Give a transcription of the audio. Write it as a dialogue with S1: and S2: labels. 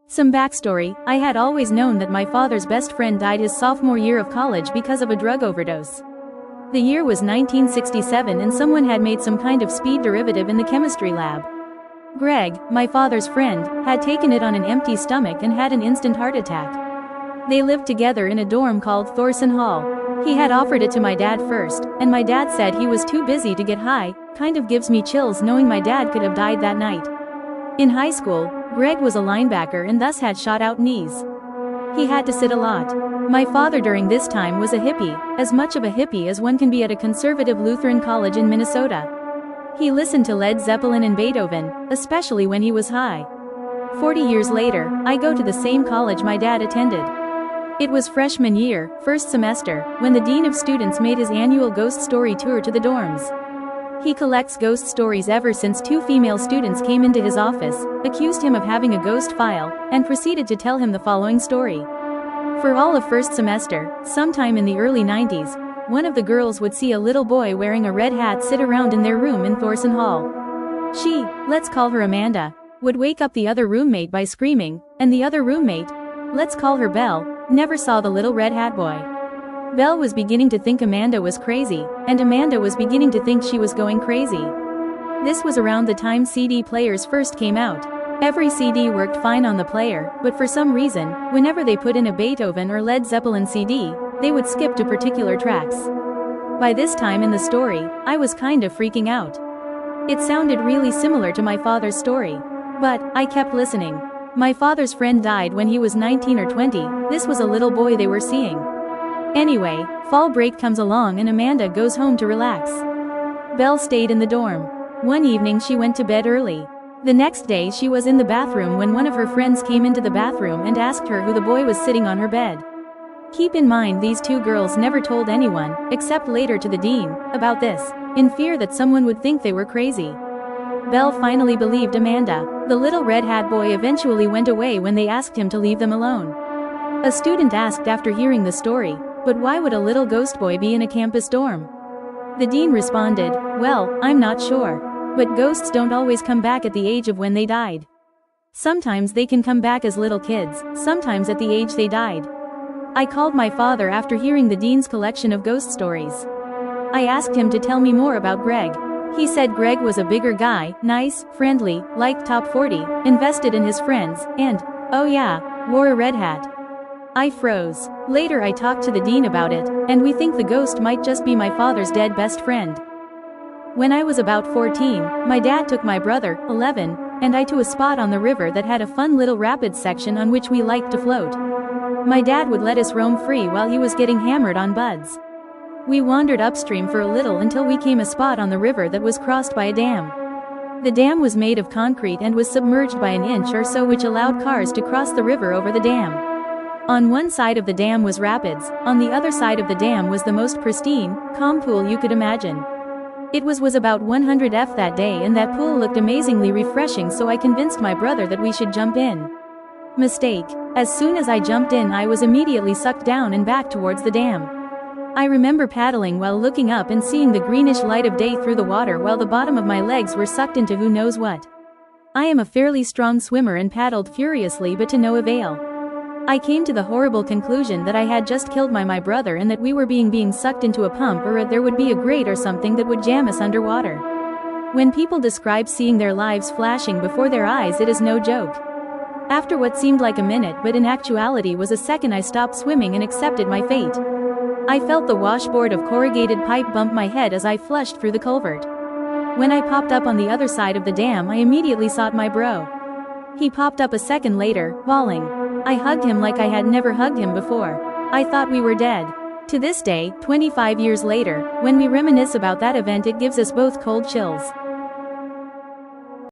S1: Some backstory: I had always known that my father's best friend died his sophomore year of college because of a drug overdose. The year was 1967 and someone had made some kind of speed derivative in the chemistry lab. Greg, my father's friend, had taken it on an empty stomach and had an instant heart attack. They lived together in a dorm called Thorson Hall. He had offered it to my dad first, and my dad said he was too busy to get high. Kind of gives me chills knowing my dad could have died that night. In high school, Greg was a linebacker and thus had shot out knees. He had to sit a lot. My father during this time was a hippie, as much of a hippie as one can be at a conservative Lutheran college in Minnesota. He listened to Led Zeppelin and Beethoven, especially when he was high. 40 years later, I go to the same college my dad attended. It was freshman year, first semester, when the dean of students made his annual ghost story tour to the dorms. He collects ghost stories ever since two female students came into his office, accused him of having a ghost file, and proceeded to tell him the following story. For all of first semester, sometime in the early 90s, one of the girls would see a little boy wearing a red hat sit around in their room in Thorson Hall. She, let's call her Amanda, would wake up the other roommate by screaming, and the other roommate, let's call her Belle, never saw the little red hat boy. Belle was beginning to think Amanda was crazy, and Amanda was beginning to think she was going crazy. This was around the time CD players first came out. Every CD worked fine on the player, but for some reason, whenever they put in a Beethoven or Led Zeppelin CD, they would skip to particular tracks. By this time in the story, I was kind of freaking out. It sounded really similar to my father's story. But, I kept listening. My father's friend died when he was 19 or 20, this was a little boy they were seeing. Anyway, fall break comes along and Amanda goes home to relax. Belle stayed in the dorm. One evening she went to bed early. The next day she was in the bathroom when one of her friends came into the bathroom and asked her who the boy was sitting on her bed. Keep in mind these two girls never told anyone, except later to the dean, about this, in fear that someone would think they were crazy. Belle finally believed Amanda. The little red hat boy eventually went away when they asked him to leave them alone. A student asked after hearing the story, but why would a little ghost boy be in a campus dorm? The dean responded, well, I'm not sure. But ghosts don't always come back at the age of when they died. Sometimes they can come back as little kids, sometimes at the age they died. I called my father after hearing the dean's collection of ghost stories. I asked him to tell me more about Greg. He said Greg was a bigger guy, nice, friendly, liked top 40, invested in his friends, and, oh yeah, wore a red hat. I froze. Later I talked to the dean about it, and we think the ghost might just be my father's dead best friend. When I was about 14, my dad took my brother, 11, and I to a spot on the river that had a fun little rapids section on which we liked to float. My dad would let us roam free while he was getting hammered on buds. We wandered upstream for a little until we came a spot on the river that was crossed by a dam. The dam was made of concrete and was submerged by an inch or so, which allowed cars to cross the river over the dam. On one side of the dam was rapids, on the other side of the dam was the most pristine, calm pool you could imagine. It was about 100 F that day and that pool looked amazingly refreshing, so I convinced my brother that we should jump in. Mistake. As soon as I jumped in I was immediately sucked down and back towards the dam. I remember paddling while looking up and seeing the greenish light of day through the water while the bottom of my legs were sucked into who knows what. I am a fairly strong swimmer and paddled furiously, but to no avail. I came to the horrible conclusion that I had just killed my brother and that we were being sucked into a pump, or there would be a grate or something that would jam us underwater. When people describe seeing their lives flashing before their eyes, it is no joke. After what seemed like a minute but in actuality was a second, I stopped swimming and accepted my fate. I felt the washboard of corrugated pipe bump my head as I flushed through the culvert. When I popped up on the other side of the dam I immediately sought my bro. He popped up a second later, bawling. I hugged him like I had never hugged him before. I thought we were dead. To this day, 25 years later, when we reminisce about that event it gives us both cold chills.